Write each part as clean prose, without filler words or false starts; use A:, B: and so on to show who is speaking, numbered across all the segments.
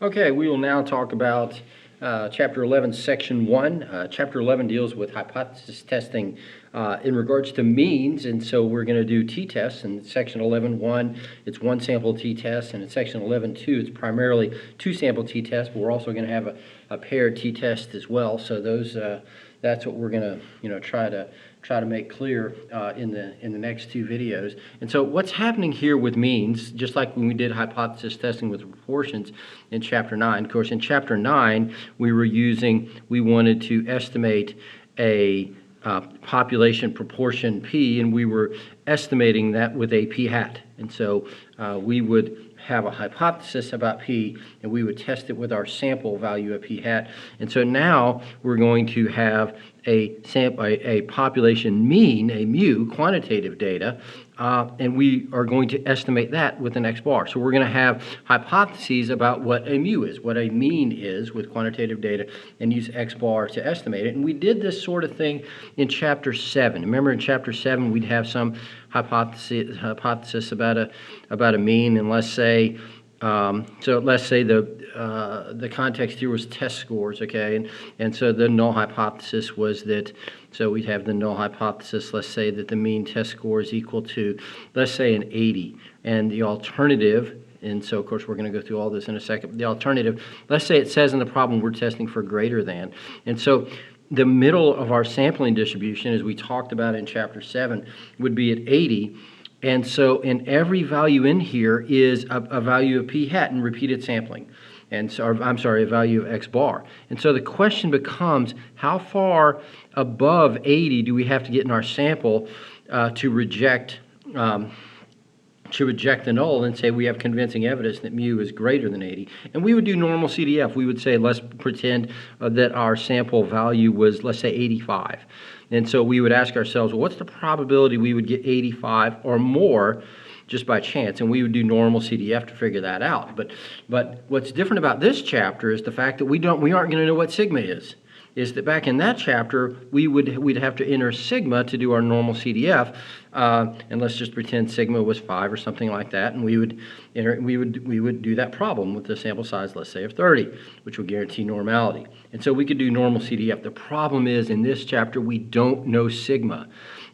A: Okay, we will now talk about Chapter 11, Section 1. Chapter 11 deals with hypothesis testing in regards to means, and so we're going to do t-tests. In Section 11.1, it's one sample t-test, and in Section 11.2, it's primarily two sample t-tests, but we're also going to have a paired t-test as well. So those that's what we're going to try to make clear in the next two videos. And so what's happening here with means, just like when we did hypothesis testing with proportions in Chapter 9. Of course, in Chapter 9, we wanted to estimate a population proportion P, and we were estimating that with a P hat. And so we would have a hypothesis about P, and we would test it with our sample value of P hat. And so now we're going to have a population mean, a mu, quantitative data, and we are going to estimate that with an X bar. So we're going to have hypotheses about what a mu is, what a mean is with quantitative data, and use X bar to estimate it. And we did this sort of thing in Chapter 7. Remember in Chapter 7 we'd have some hypothesis about a mean, and let's say the context here was test scores, okay, and so the null hypothesis was that, so we'd have the null hypothesis, let's say that the mean test score is equal to, let's say, an 80, and the alternative, and so of course we're going to go through all this in a second, the alternative, let's say it says in the problem we're testing for greater than, and so the middle of our sampling distribution, as we talked about in Chapter 7, would be at 80. And so in every value in here is a value of P hat in repeated sampling. And so, a value of X bar. And so the question becomes, how far above 80 do we have to get in our sample to reject the null and say we have convincing evidence that mu is greater than 80. And we would do normal CDF. We would say, let's pretend that our sample value was, let's say, 85. And so we would ask ourselves, well, what's the probability we would get 85 or more just by chance? And we would do normal CDF to figure that out. But what's different about this chapter is the fact that we aren't going to know what sigma is that back in that chapter, we'd have to enter sigma to do our normal CDF, and let's just pretend sigma was 5 or something like that, and we would do that problem with the sample size, let's say, of 30, which would guarantee normality. And so we could do normal CDF. The problem is, in this chapter, we don't know sigma.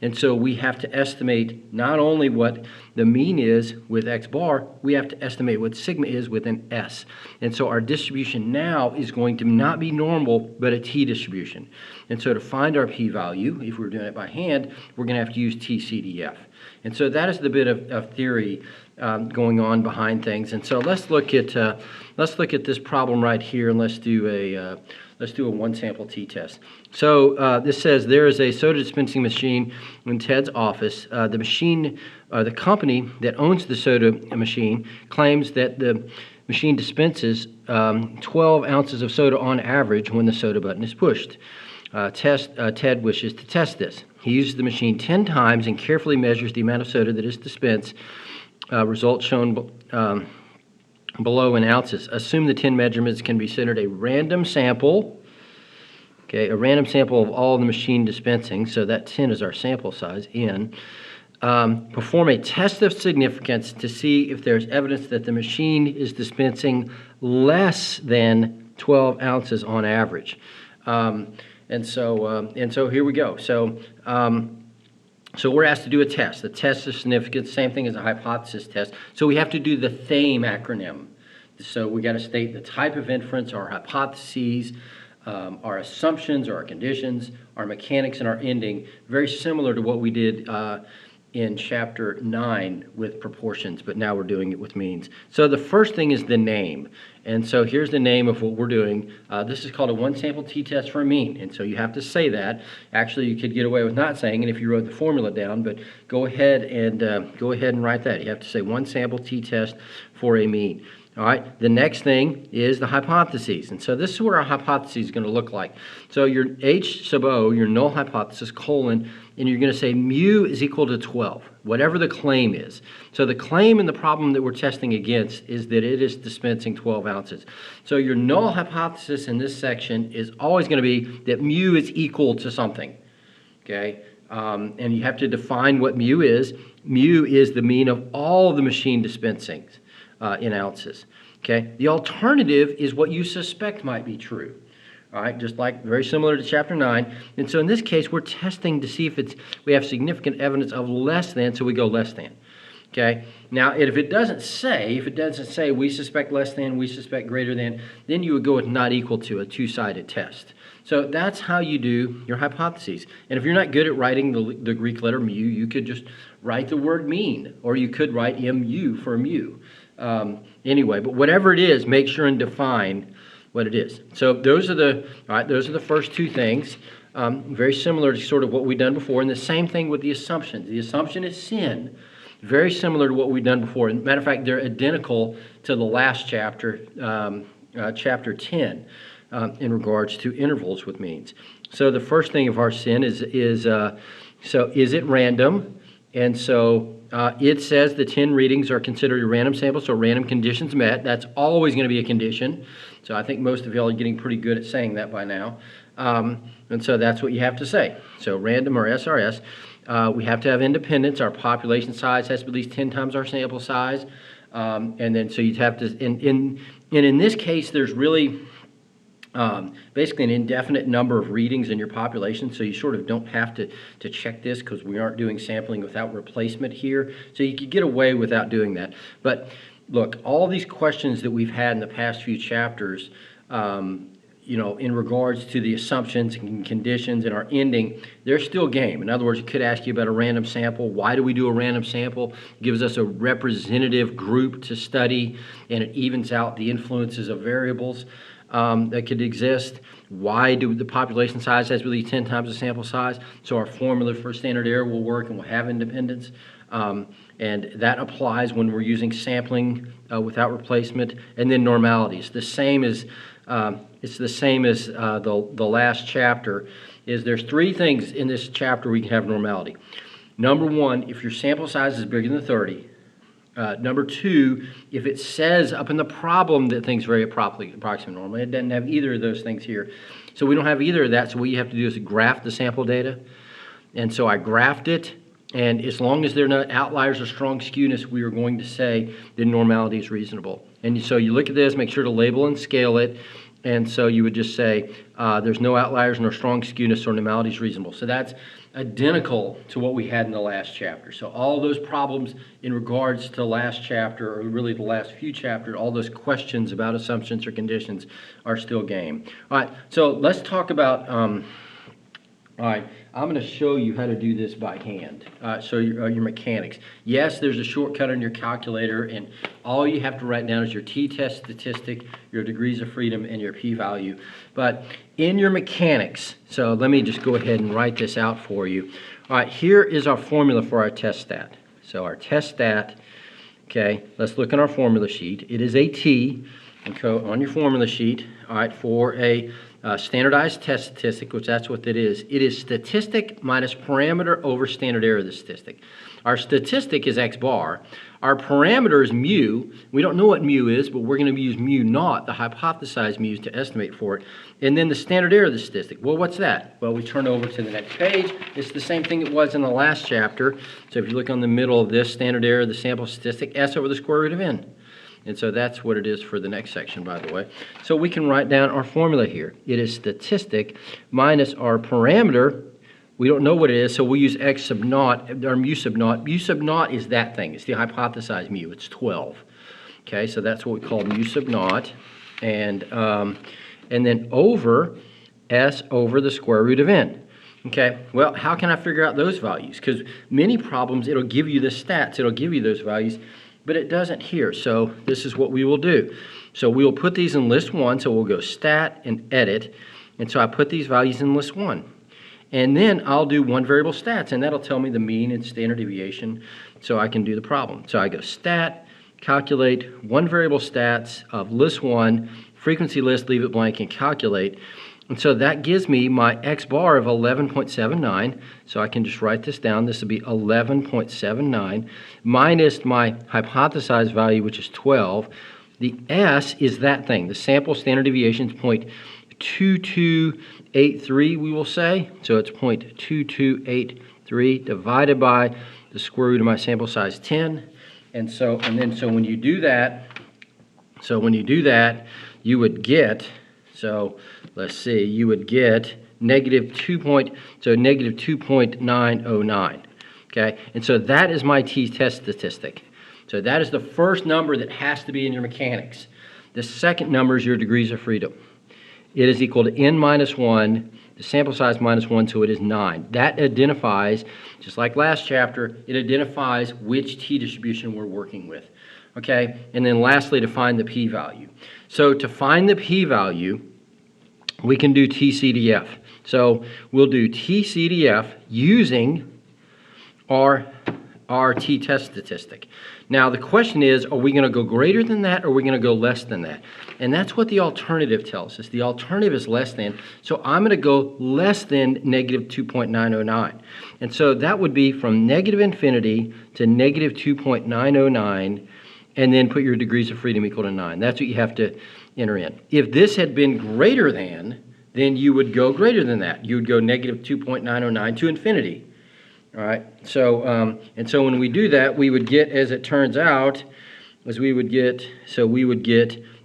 A: And so we have to estimate not only what the mean is with X bar, we have to estimate what sigma is with an S. And so our distribution now is going to not be normal, but a t distribution. And so to find our p-value, if we were doing it by hand, we're going to have to use t-CDF. And so that is the bit of theory going on behind things. And so let's look at this problem right here, and let's do a one sample t-test. So this says there is a soda dispensing machine in Ted's office. The company that owns the soda machine claims that the machine dispenses 12 ounces of soda on average when the soda button is pushed. Ted wishes to test this. He uses the machine 10 times and carefully measures the amount of soda that is dispensed. Results shown below in ounces. Assume the 10 measurements can be considered a random sample. Okay, a random sample of all the machine dispensing. So that 10 is our sample size, N. Perform a test of significance to see if there's evidence that the machine is dispensing less than 12 ounces on average. And so here we go. So we're asked to do a test. The test of significance, same thing as a hypothesis test. So we have to do the THAME acronym. So we got to state the type of inference, our hypotheses, our assumptions, our conditions, our mechanics, and our ending. Very similar to what we did in Chapter 9 with proportions, but now we're doing it with means. So the first thing is the name. And so here's the name of what we're doing. This is called a one sample t-test for a mean. And so you have to say that. Actually, you could get away with not saying it if you wrote the formula down, but go ahead and write that. You have to say one sample t-test for a mean. All right, the next thing is the hypotheses. And so this is what our hypothesis is going to look like. So your H sub O, your null hypothesis, colon, and you're going to say mu is equal to 12, whatever the claim is. So the claim in the problem that we're testing against is that it is dispensing 12 ounces. So your null hypothesis in this section is always going to be that mu is equal to something. Okay, and you have to define what mu is. Mu is the mean of all the machine dispensings in ounces. Okay? The alternative is what you suspect might be true. All right, just like very similar to chapter 9. And so in this case, we're testing to see if we have significant evidence of less than, so we go less than. Okay? Now, if it doesn't say we suspect less than, we suspect greater than, then you would go with not equal to, a two-sided test. So that's how you do your hypotheses. And if you're not good at writing the Greek letter mu, you could just write the word mean, or you could write mu for mu. Anyway, but whatever it is, make sure and define what it is. So those are the first two things. Very similar to sort of what we've done before. And the same thing with the assumptions. The assumption is sin. Very similar to what we've done before. As a matter of fact, they're identical to the last chapter, chapter 10, in regards to intervals with means. So the first thing of our sin is it random? And so it says the 10 readings are considered a random sample, so random conditions met. That's always going to be a condition. So I think most of y'all are getting pretty good at saying that by now. And so that's what you have to say. So random or SRS. We have to have independence. Our population size has to be at least 10 times our sample size. And then so you'd have to, in this case, there's really basically an indefinite number of readings in your population, so you sort of don't have to check this because we aren't doing sampling without replacement here. So you could get away without doing that. But look, all these questions that we've had in the past few chapters, in regards to the assumptions and conditions and our ending, they're still game. In other words, it could ask you about a random sample. Why do we do a random sample? It gives us a representative group to study, and it evens out the influences of variables that could exist. Why do the population size has really 10 times the sample size? So our formula for standard error will work and we'll have independence. And that applies when we're using sampling without replacement. And then normalities. It's the same as the last chapter. There's three things in this chapter we can have normality. Number one, if your sample size is bigger than 30. Number two, if it says up in the problem that things vary approximately normally, it doesn't have either of those things here. So we don't have either of that, so what you have to do is graph the sample data. And so I graphed it, and as long as they're not outliers or strong skewness, we are going to say that normality is reasonable. And so you look at this, make sure to label and scale it, and so you would just say there's no outliers nor strong skewness, so normality is reasonable. So that's identical to what we had in the last chapter. So all those problems in regards to the last chapter, or really the last few chapters, all those questions about assumptions or conditions are still game. All right, so let's talk about, all right, I'm going to show you how to do this by hand. So your mechanics. Yes, there's a shortcut on your calculator, and all you have to write down is your t-test statistic, your degrees of freedom, and your p-value. But in your mechanics, so let me just go ahead and write this out for you. All right, here is our formula for our test stat. So our test stat, okay, let's look at our formula sheet. It is a T, okay, on your formula sheet, all right, for a standardized test statistic, which that's what it is. It is statistic minus parameter over standard error of the statistic. Our statistic is x bar. Our parameter is mu. We don't know what mu is, but we're going to use mu naught, the hypothesized mu's, to estimate for it. And then the standard error of the statistic. Well, what's that? Well, we turn over to the next page. It's the same thing it was in the last chapter. So if you look on the middle of this, standard error of the sample statistic, S over the square root of n. And so that's what it is for the next section, by the way. So we can write down our formula here. It is statistic minus our parameter. We don't know what it is, so we'll use x sub naught, or mu sub naught. Mu sub naught is that thing. It's the hypothesized mu. It's 12. Okay, so that's what we call mu sub naught. And then over S over the square root of n. Okay, well, how can I figure out those values? Because many problems, it'll give you the stats. It'll give you those values, but it doesn't here. So this is what we will do. So we will put these in list 1. So we'll go stat and edit. And so I put these values in list 1. And then I'll do one variable stats, and that'll tell me the mean and standard deviation so I can do the problem. So I go stat, calculate one variable stats of list 1, frequency list, leave it blank, and calculate. And so that gives me my x bar of 11.79. So I can just write this down. This will be 11.79 minus my hypothesized value, which is 12. The S is that thing. The sample standard deviation is 0.2283, we will say. So it's 0.2283 divided by the square root of my sample size 10. So when you do that, So when you do that, you would get, so let's see, you would get negative 2.909. Okay, and so that is my t-test statistic. So that is the first number that has to be in your mechanics. The second number is your degrees of freedom. It is equal to n minus 1, the sample size minus 1, so it is 9. That identifies, just like last chapter, it identifies which t-distribution we're working with. Okay, and then lastly, to find the p-value. So to find the p-value, we can do TCDF. So we'll do TCDF using our t-test statistic. Now the question is, are we going to go greater than that or are we going to go less than that? And that's what the alternative tells us. The alternative is less than, so I'm going to go less than negative 2.909. And so that would be from negative infinity to negative 2.909, and then put your degrees of freedom equal to 9. That's what you have to enter in. If this had been greater than, then you would go greater than that. You would go negative 2.909 to infinity. All right, so and so when we do that, we would get, as it turns out, we would get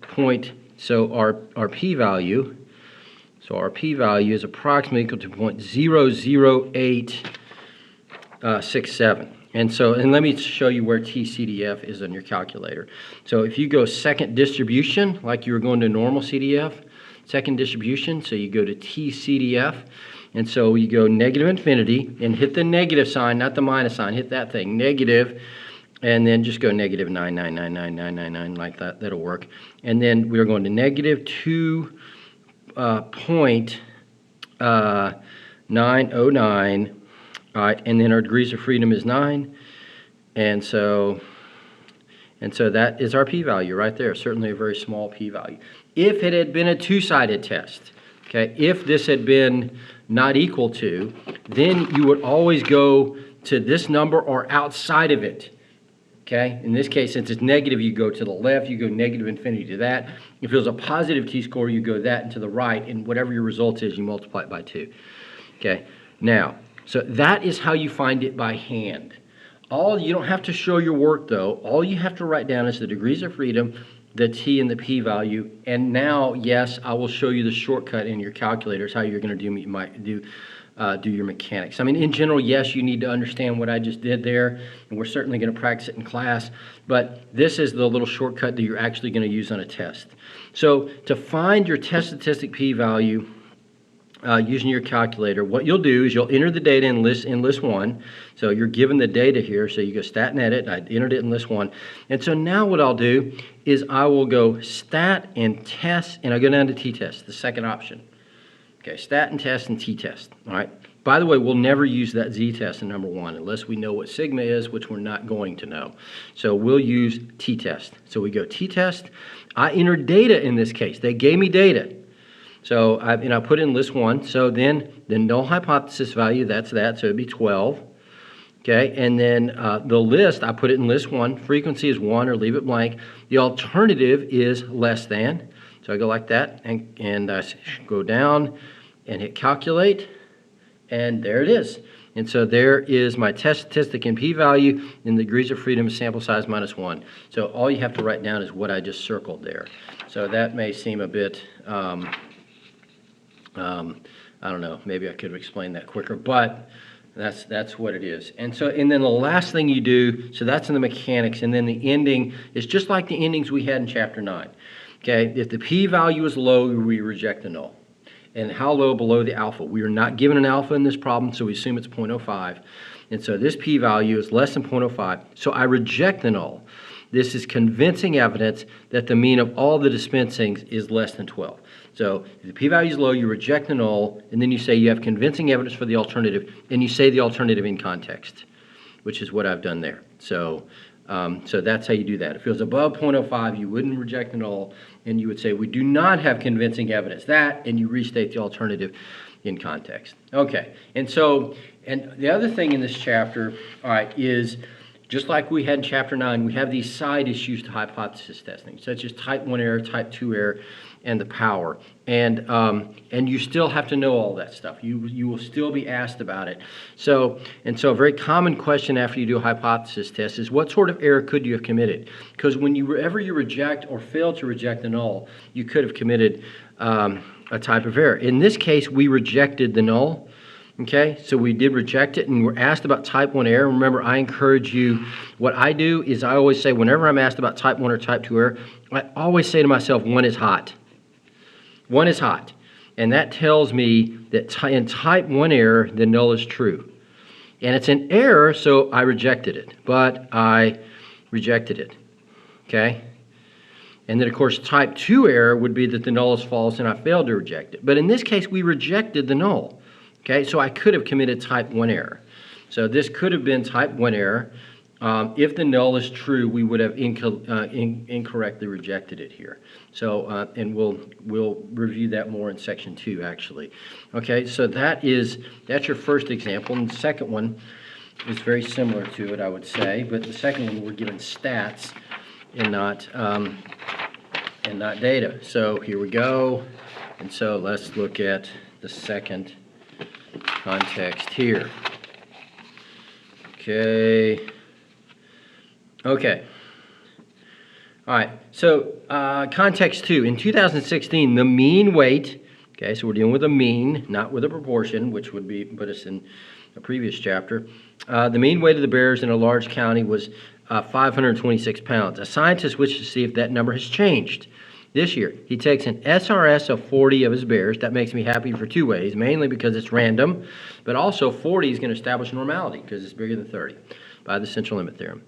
A: point. So our p-value. So our p-value is approximately equal to 0.00867. And let me show you where TCDF is on your calculator. So if you go second distribution, like you were going to normal CDF, second distribution, so you go to TCDF. And so you go negative infinity and hit the negative sign, not the minus sign. Hit that thing, negative, and then just go negative 9999999 like that. That'll work. And then we're going to negative 2.909. All right, and then our degrees of freedom is 9. And so that is our p-value right there. Certainly a very small p-value. If it had been a two-sided test, okay, if this had been not equal to, then you would always go to this number or outside of it. Okay, in this case, since it's negative, you go to the left, you go negative infinity to that. If it was a positive t-score, you go that and to the right, and whatever your result is, you multiply it by 2. Okay, now, so that is how you find it by hand. You don't have to show your work though. All you have to write down is the degrees of freedom, the t and the p-value, and now, yes, I will show you the shortcut in your calculators, how you're going to do your mechanics. I mean, in general, yes, you need to understand what I just did there, and we're certainly going to practice it in class, but this is the little shortcut that you're actually going to use on a test. So to find your test statistic p-value using your calculator, what you'll do is you'll enter the data in list 1. So you're given the data here, so you go stat and edit. I entered it in list 1. And so now what I'll do is I will go stat and test, and I go down to t-test, the second option. Okay, stat and test and t-test. All right. By the way, we'll never use that z-test in number 1 unless we know what sigma is, which we're not going to know. So we'll use t-test. So we go t-test. I entered data in this case. They gave me data. So I put in list 1. So then the null hypothesis value, that's that. So it'd be 12. Okay, and then the list, I put it in list 1. Frequency is 1 or leave it blank. The alternative is less than. So I go like that and I go down and hit calculate. And there it is. And so there is my test statistic and p-value in the degrees of freedom sample size minus 1. So all you have to write down is what I just circled there. So that may seem a bit... I don't know, maybe I could explain that quicker, but that's what it is. And then the last thing you do, so that's in the mechanics, and then the ending is just like the endings we had in chapter 9. Okay, if the p-value is low, we reject the null. And how low below the alpha? We are not given an alpha in this problem, so we assume it's 0.05. And so this p-value is less than 0.05, so I reject the null. This is convincing evidence that the mean of all the dispensings is less than 12. So if the p-value is low, you reject the null, and then you say you have convincing evidence for the alternative, and you say the alternative in context, which is what I've done there. So that's how you do that. If it was above 0.05, you wouldn't reject the null, and you would say we do not have convincing evidence. And you restate the alternative in context. Okay, and the other thing in this chapter, all right, is just like we had in Chapter 9, we have these side issues to hypothesis testing, such as type 1 error, type 2 error, and the power. And you still have to know all that stuff. You will still be asked about it. So a very common question after you do a hypothesis test is, what sort of error could you have committed? Because whenever you reject or fail to reject the null, you could have committed a type of error. In this case, we rejected the null. Okay, so we did reject it, and we're asked about type 1 error. Remember, I encourage you, what I do is I always say, whenever I'm asked about type 1 or type 2 error, I always say to myself, 1 is hot. 1 is hot. And that tells me that in type 1 error, the null is true. And it's an error, so I rejected it. But I rejected it. Okay? And then, of course, type 2 error would be that the null is false and I failed to reject it. But in this case, we rejected the null. Okay, so I could have committed type 1 error. So this could have been type 1 error. If the null is true, we would have incorrectly rejected it here. So, and we'll review that more in section 2, actually. Okay, so that's your first example. And the second one is very similar to it, I would say. But the second one, we're given stats and not data. So here we go. And so let's look at the second context here. Okay. All right. So context 2. In 2016, the mean weight. Okay, so we're dealing with a mean, not with a proportion, which would put us in a previous chapter. The mean weight of the bears in a large county was 526 pounds. A scientist wishes to see if that number has changed. This year, he takes an SRS of 40 of his bears. That makes me happy for 2 ways, mainly because it's random, but also 40 is going to establish normality because it's bigger than 30 by the central limit theorem.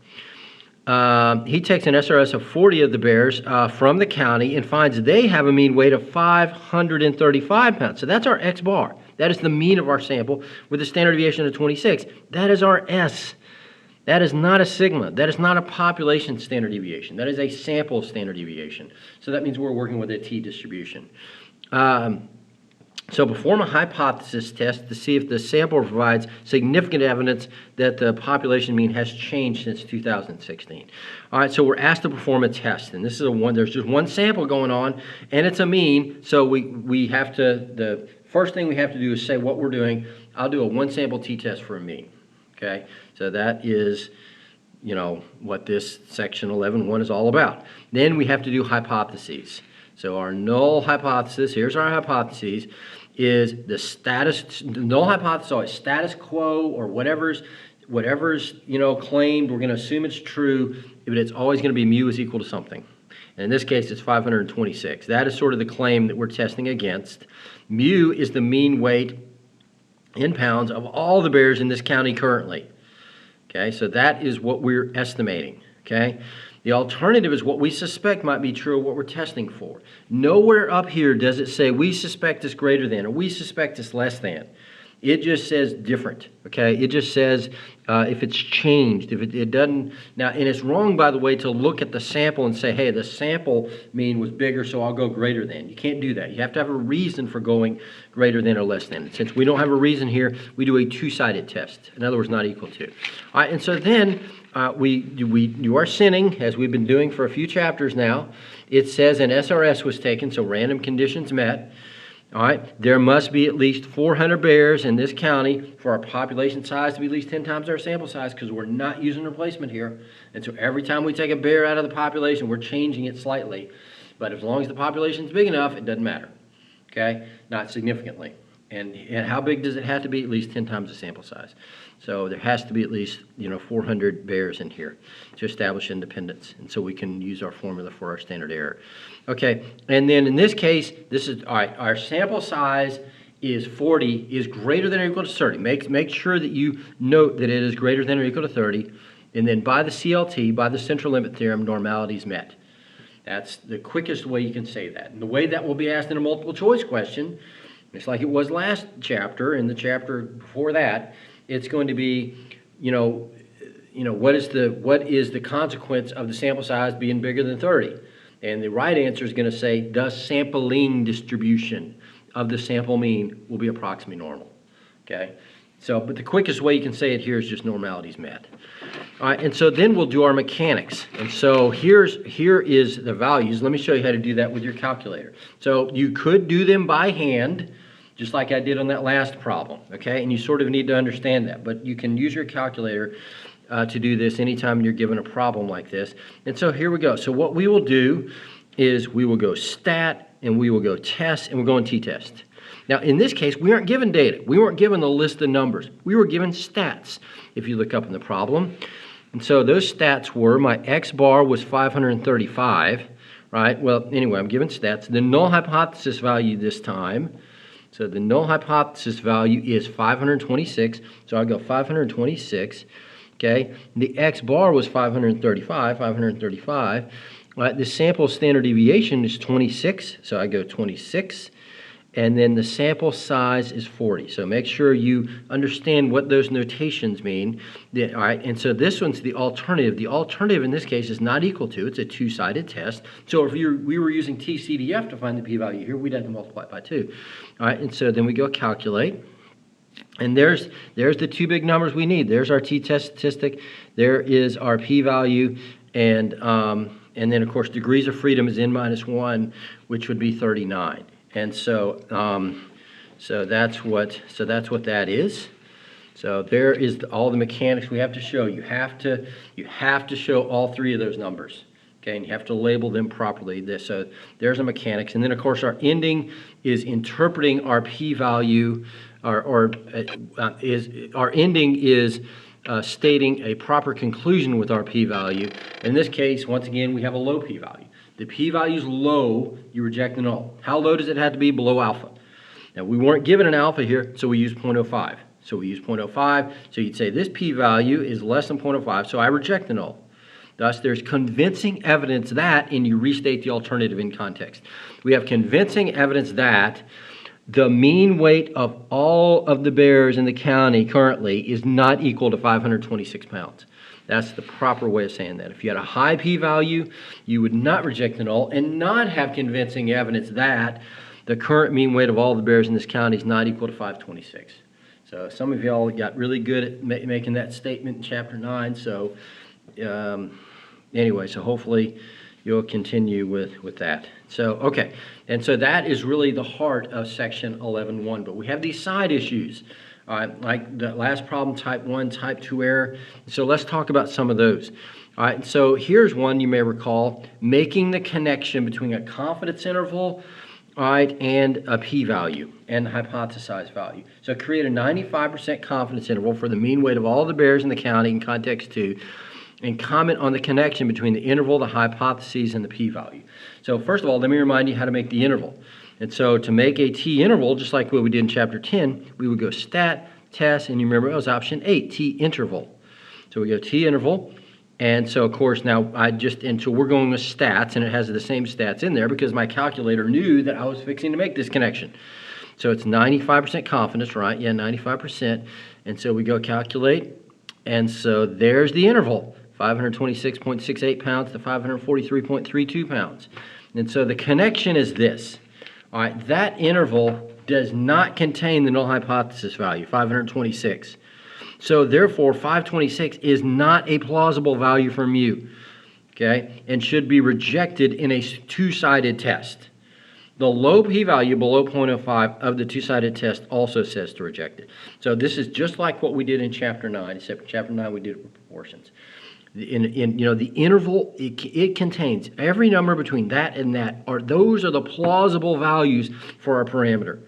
A: He takes an SRS of 40 of the bears from the county and finds they have a mean weight of 535 pounds. So that's our X bar. That is the mean of our sample with a standard deviation of 26. That is our S. That is not a sigma. That is not a population standard deviation. That is a sample standard deviation. So that means we're working with a t-distribution. So perform a hypothesis test to see if the sample provides significant evidence that the population mean has changed since 2016. All right, so we're asked to perform a test, and this is there's just one sample going on, and it's a mean, so we have to, the first thing we have to do is say what we're doing. I'll do a one sample t-test for a mean, okay? So that is, what this section 11.1 is all about. Then we have to do hypotheses. So our null hypothesis, here's our hypotheses, is the null hypothesis is always status quo or whatever's claimed. We're going to assume it's true, but it's always going to be mu is equal to something. And in this case, it's 526. That is sort of the claim that we're testing against. Mu is the mean weight in pounds of all the bears in this county currently. Okay, so that is what we're estimating. Okay, the alternative is what we suspect might be true of what we're testing for. Nowhere up here does it say we suspect it's greater than or we suspect it's less than. It just says different. Okay, it just says if it's changed, if it doesn't. Now, and it's wrong, by the way, to look at the sample and say, hey, the sample mean was bigger, so I'll go greater than. You can't do that. You have to have a reason for going greater than or less than. Since we don't have a reason here, we do a two-sided test. In other words, not equal to. All right, and so then we do our sinning, as we've been doing for a few chapters now. It says an SRS was taken, so random conditions met. All right, there must be at least 400 bears in this county for our population size to be at least 10 times our sample size, because we're not using replacement here. And so every time we take a bear out of the population, we're changing it slightly. But as long as the population is big enough, it doesn't matter. Okay, not significantly. And how big does it have to be? At least 10 times the sample size. So there has to be at least 400 bears in here to establish independence, and so we can use our formula for our standard error. Okay, and then in this case, this is all right. Our sample size is 40, is greater than or equal to 30. Make sure that you note that it is greater than or equal to 30, and then by the CLT, by the central limit theorem, normality is met. That's the quickest way you can say that. And the way that will be asked in a multiple choice question, it's like it was last chapter, and the chapter before that, it's going to be, what is the consequence of the sample size being bigger than 30? And the right answer is going to say, the sampling distribution of the sample mean will be approximately normal. Okay? So, but the quickest way you can say it here is just normalities met. All right, and so then we'll do our mechanics. And so here is the values. Let me show you how to do that with your calculator. So you could do them by hand, just like I did on that last problem, okay? And you sort of need to understand that, but you can use your calculator to do this anytime you're given a problem like this. And so here we go. So what we will do is we will go stat, and we will go test, and we're going t-test. Now, in this case, we aren't given data. We weren't given the list of numbers. We were given stats, if you look up in the problem. And so those stats were, my x bar was 535, right? Well, anyway, I'm given stats. The null hypothesis value this time, so the null hypothesis value is 526, so I go 526, okay? The x bar was 535, right? The sample standard deviation is 26, so I go 26. And then the sample size is 40. So make sure you understand what those notations mean. All right, and so this one's the alternative. The alternative in this case is not equal to. It's a two-sided test. So if we were using TCDF to find the p-value here, we'd have to multiply it by 2. All right, and so then we go calculate. And there's the two big numbers we need. There's our t-test statistic. There is our p-value. And then, of course, degrees of freedom is n-1, which would be 39. And so, so that's what that is. So there is all the mechanics we have to show. You have to show all three of those numbers, okay? And you have to label them properly. So there's the mechanics, and then of course our ending is interpreting our p-value, our ending is stating a proper conclusion with our p-value. In this case, once again, we have a low p-value. The p-value is low, you reject the null. How low does it have to be? Below alpha. Now, we weren't given an alpha here, so we use 0.05. So we use 0.05, so you'd say this p-value is less than 0.05, so I reject the null. Thus, there's convincing evidence that, and you restate the alternative in context. We have convincing evidence that the mean weight of all of the bears in the county currently is not equal to 526 pounds. That's the proper way of saying that. If you had a high p-value, you would not reject the null and not have convincing evidence that the current mean weight of all the bears in this county is not equal to 526. So some of y'all got really good at making that statement in Chapter 9. So anyway, so hopefully you'll continue with that. So, okay, and so that is really the heart of Section 11.1. But we have these side issues. Like the last problem, type 1, type 2 error. So let's talk about some of those. All right, so here's one you may recall, making the connection between a confidence interval, all right, and a p-value and hypothesized value. So create a 95% confidence interval for the mean weight of all the bears in the county in context 2, and comment on the connection between the interval, the hypotheses, and the p-value. So first of all, let me remind you how to make the interval. And so to make a t-interval, just like what we did in Chapter 10, we would go stat, test, and you remember it was option 8, t-interval. So we go t-interval, and so of course now so we're going with stats, and it has the same stats in there because my calculator knew that I was fixing to make this connection. So it's 95% confidence, right? Yeah, 95%. And so we go calculate, and so there's the interval, 526.68 pounds to 543.32 pounds. And so the connection is this. All right, that interval does not contain the null hypothesis value, 526. So therefore, 526 is not a plausible value for mu, okay, and should be rejected in a two-sided test. The low p-value below 0.05 of the two-sided test also says to reject it. So this is just like what we did in Chapter 9, except in Chapter 9 we did it with proportions. The interval, it contains every number between that and that. Those are the plausible values for our parameter.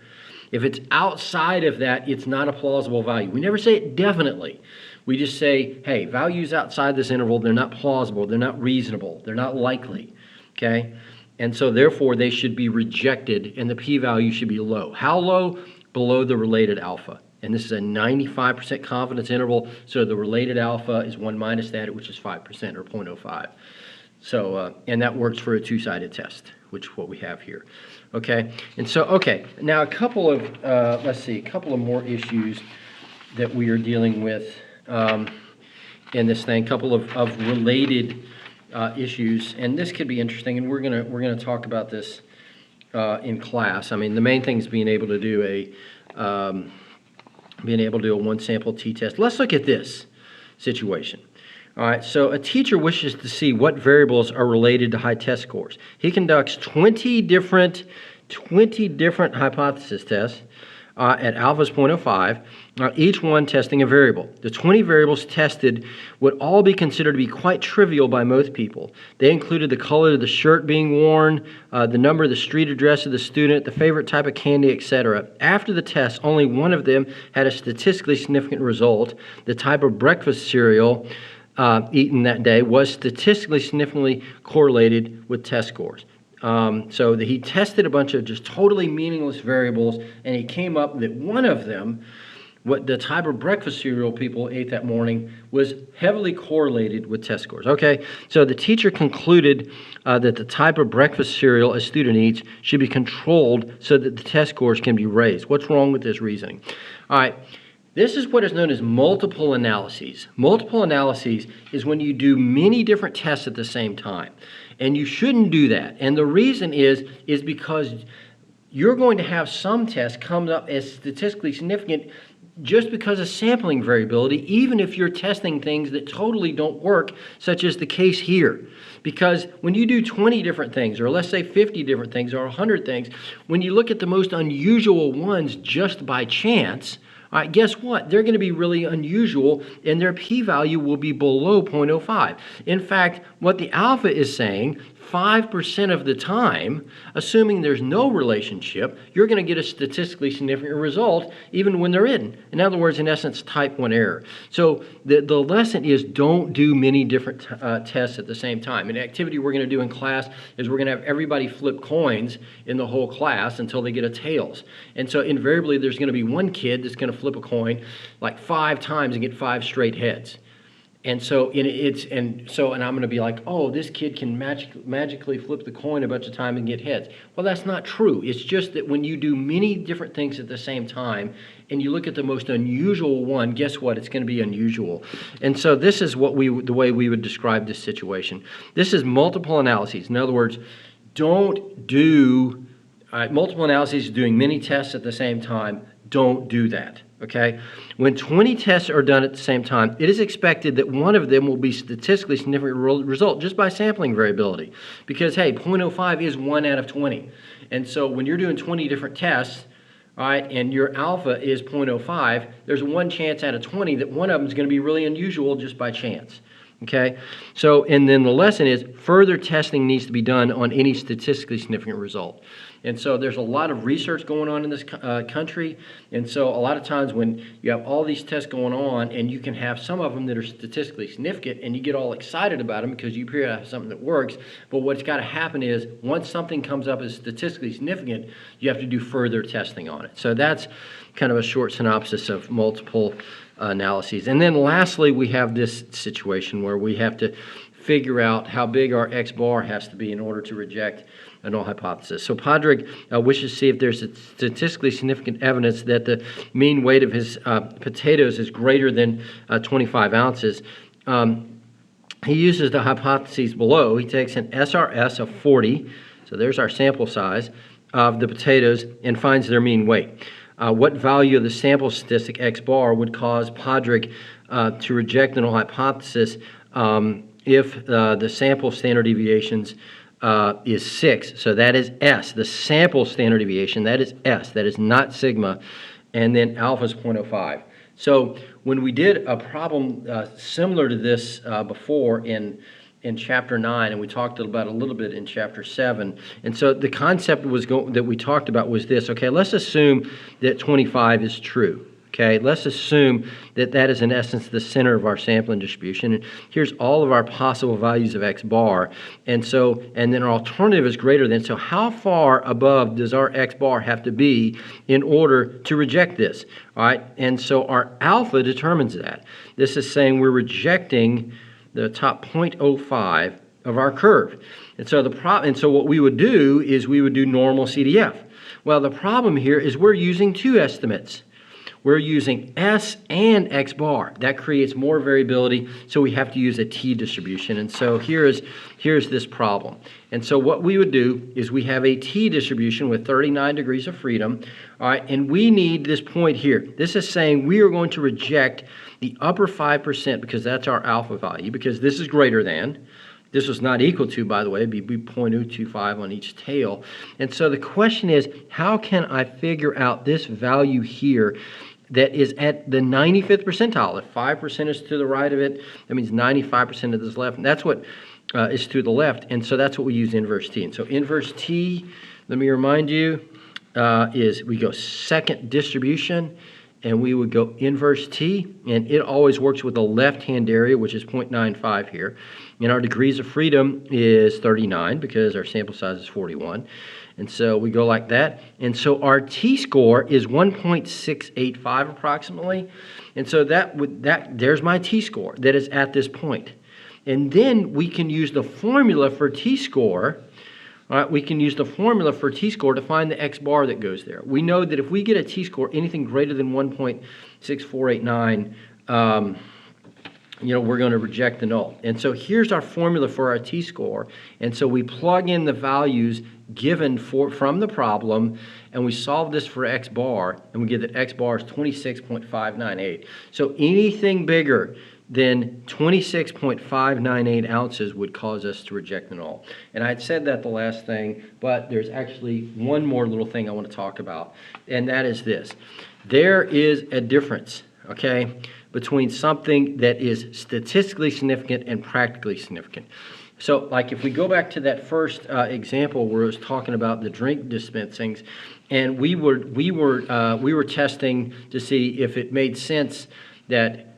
A: If it's outside of that, it's not a plausible value. We never say it definitely. We just say, hey, values outside this interval, they're not plausible, they're not reasonable, they're not likely, okay? And so therefore, they should be rejected, and the p-value should be low. How low? Below the related alpha. And this is a 95% confidence interval, so the related alpha is 1 minus that, which is 5% or 0.05. So, and that works for a two-sided test, which is what we have here. Okay, and so, okay, now a couple of, a couple of more issues that we are dealing with in this thing, a couple of related issues, and this could be interesting, and we're gonna talk about this in class. I mean, the main thing is being able to do a being able to do a one-sample t-test. Let's look at this situation. All right, so a teacher wishes to see what variables are related to high test scores. He conducts 20 different hypothesis tests at alphas 0.05, each one testing a variable. The 20 variables tested would all be considered to be quite trivial by most people. They included the color of the shirt being worn, the number, the street address of the student, the favorite type of candy, etc. After the test, only one of them had a statistically significant result. The type of breakfast cereal eaten that day was statistically significantly correlated with test scores. So he tested a bunch of just totally meaningless variables, and he came up that one of them, what the type of breakfast cereal people ate that morning, was heavily correlated with test scores. Okay, so the teacher concluded that the type of breakfast cereal a student eats should be controlled so that the test scores can be raised. What's wrong with this reasoning? All right. This is what is known as multiple analyses. Multiple analyses is when you do many different tests at the same time. And you shouldn't do that. And the reason is because you're going to have some tests come up as statistically significant just because of sampling variability, even if you're testing things that totally don't work, such as the case here. Because when you do 20 different things, or let's say 50 different things, or 100 things, when you look at the most unusual ones just by chance, all right, guess what? They're going to be really unusual, and their p-value will be below 0.05. In fact, what the alpha is saying, 5% of the time, assuming there's no relationship, you're going to get a statistically significant result even when there isn't. In other words, in essence, type 1 error. So the lesson is don't do many different tests at the same time. An activity we're going to do in class is we're going to have everybody flip coins in the whole class until they get a tails. And so invariably there's going to be one kid that's going to flip a coin like 5 times and get 5 straight heads. And so I'm going to be like, oh, this kid can magically flip the coin a bunch of times and get heads. Well, that's not true. It's just that when you do many different things at the same time and you look at the most unusual one, guess what? It's going to be unusual. And so this is the way we would describe this situation. This is multiple analyses. In other words, don't do multiple analyses doing many tests at the same time. Don't do that. Okay? When 20 tests are done at the same time, it is expected that one of them will be statistically significant result just by sampling variability. Because, hey, 0.05 is 1 out of 20. And so when you're doing 20 different tests, all right, and your alpha is 0.05, there's one chance out of 20 that one of them is going to be really unusual just by chance. Okay? So, and then the lesson is further testing needs to be done on any statistically significant result. And so there's a lot of research going on in this country. And so a lot of times when you have all these tests going on and you can have some of them that are statistically significant and you get all excited about them because you appear to have something that works. But what's got to happen is once something comes up as statistically significant, you have to do further testing on it. So that's kind of a short synopsis of multiple analyses. And then lastly, we have this situation where we have to figure out how big our X bar has to be in order to reject a null hypothesis. So Padraig wishes to see if there's a statistically significant evidence that the mean weight of his potatoes is greater than 25 ounces. He uses the hypotheses below. He takes an SRS of 40, so there's our sample size, of the potatoes and finds their mean weight. What value of the sample statistic X bar would cause Padraig to reject the null hypothesis if the sample standard deviations is 6. So that is S. The sample standard deviation, that is S. That is not sigma. And then alpha is 0.05. So when we did a problem similar to this before in Chapter 9, and we talked about a little bit in Chapter 7, and so the concept that we talked about was this. Okay, let's assume that 25 is true. Okay, let's assume that that is in essence the center of our sampling distribution. And here's all of our possible values of X bar. And then our alternative is greater than. So how far above does our X bar have to be in order to reject this? All right, and so our alpha determines that. This is saying we're rejecting the top 0.05 of our curve. And so what we would do is we would do normal CDF. Well, the problem here is we're using two estimates. we're using S and X bar. That creates more variability, so we have to use a t-distribution. And so here's this problem. And so what we would do is we have a t-distribution with 39 degrees of freedom, all right, and we need this point here. This is saying we are going to reject the upper 5% because that's our alpha value, because this is greater than. This was not equal to, by the way, it'd be 0.025 on each tail. And so the question is, how can I figure out this value here that is at the 95th percentile? If 5% is to the right of it, that means 95% of this left. And that's what is to the left. And so that's what we use inverse t. And so inverse t, let me remind you, is we go second distribution, and we would go inverse t, and it always works with the left-hand area, which is 0.95 here. And our degrees of freedom is 39 because our sample size is 41. And so we go like that. And so our t-score is 1.685 approximately. And so there's my t-score that is at this point. And then we can use the formula for t-score. All right, we can use the formula for t-score to find the x bar that goes there. We know that if we get a t-score anything greater than 1.6489, we're going to reject the null. And so here's our formula for our t-score. And so we plug in the values given from the problem, and we solve this for x bar, and we get that x bar is 26.598. So anything bigger than 26.598 ounces would cause us to reject the null. And I had said that the last thing, but there's actually one more little thing I want to talk about, and that is this. There is a difference, okay, between something that is statistically significant and practically significant. So, like if we go back to that first example where it was talking about the drink dispensings, and we were testing to see if it made sense that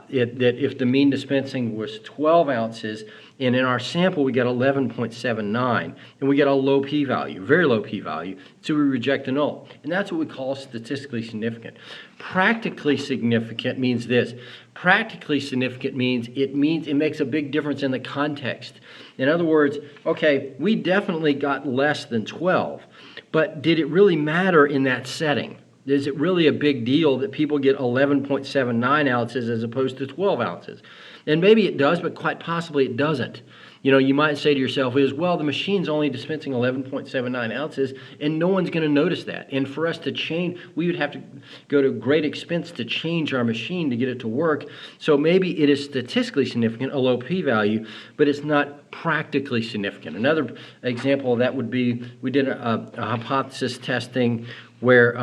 A: if the mean dispensing was 12 ounces, and in our sample we got 11.79, and we get a low p-value, very low p-value, so we reject the null. And that's what we call statistically significant. Practically significant means this. Practically significant means it makes a big difference in the context. In other words, okay, we definitely got less than 12, but did it really matter in that setting? Is it really a big deal that people get 11.79 ounces as opposed to 12 ounces? And maybe it does, but quite possibly it doesn't. You might say to yourself, well, the machine's only dispensing 11.79 ounces, and no one's going to notice that. And for us to change, we would have to go to great expense to change our machine to get it to work. So maybe it is statistically significant, a low p-value, but it's not practically significant. Another example of that would be we did a hypothesis testing where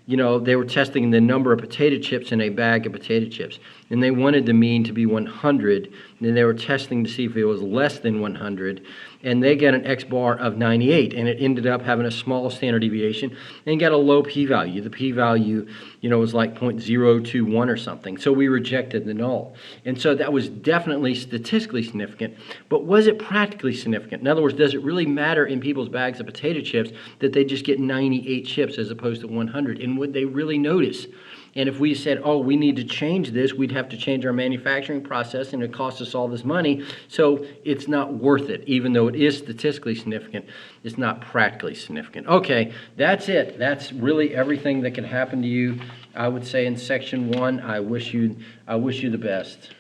A: they were testing the number of potato chips in a bag of potato chips, and they wanted the mean to be 100, and then they were testing to see if it was less than 100, and they got an x bar of 98, and it ended up having a small standard deviation and got a low p-value. The p-value was like 0.021 or something, so we rejected the null. And so that was definitely statistically significant, but was it practically significant? In other words, does it really matter in people's bags of potato chips that they just get 98 chips as opposed to 100? And would they really notice? And if we said, oh, we need to change this, we'd have to change our manufacturing process, and it costs us all this money, so it's not worth it. Even though it is statistically significant, it's not practically significant. Okay, that's it. That's really everything that can happen to you, I would say, in Section 1. I wish you the best.